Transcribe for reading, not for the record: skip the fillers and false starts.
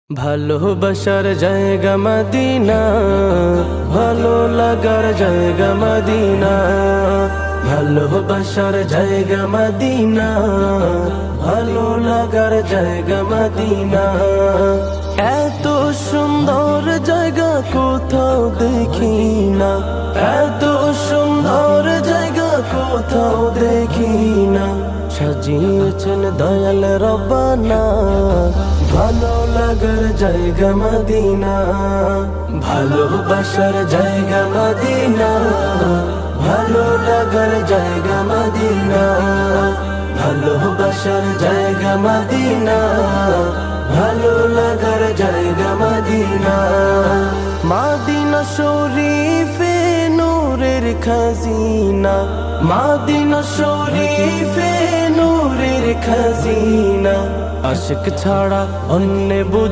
ভালোবাসার জায়গা মদিনা, ভালো লাগার জায়গা মদিনা। ভালোবাসার জায়গা মদিনা, ভালো লাগার জায়গা মদিনা। এত সুন্দর জায়গা কোথাও দেখি না, এত সুন্দর জায়গা কোথাও দেখি না। সাজিয়েছেন দয়াল রব্বানা, ভালো লাগার জায়গা মদিনা। ভালোবাসার জায়গা মদিনা, ভালো লাগার জায়গা মদিনা। ভালোবাসার জায়গা মদিনা, ভালো লাগার জায়গা মদিনা। মদিনা শরীফে নূরের খাজিনা, মদিনা শরীফে নূরের খাজিনা। আশিক ছাড়া অন্য বুঝ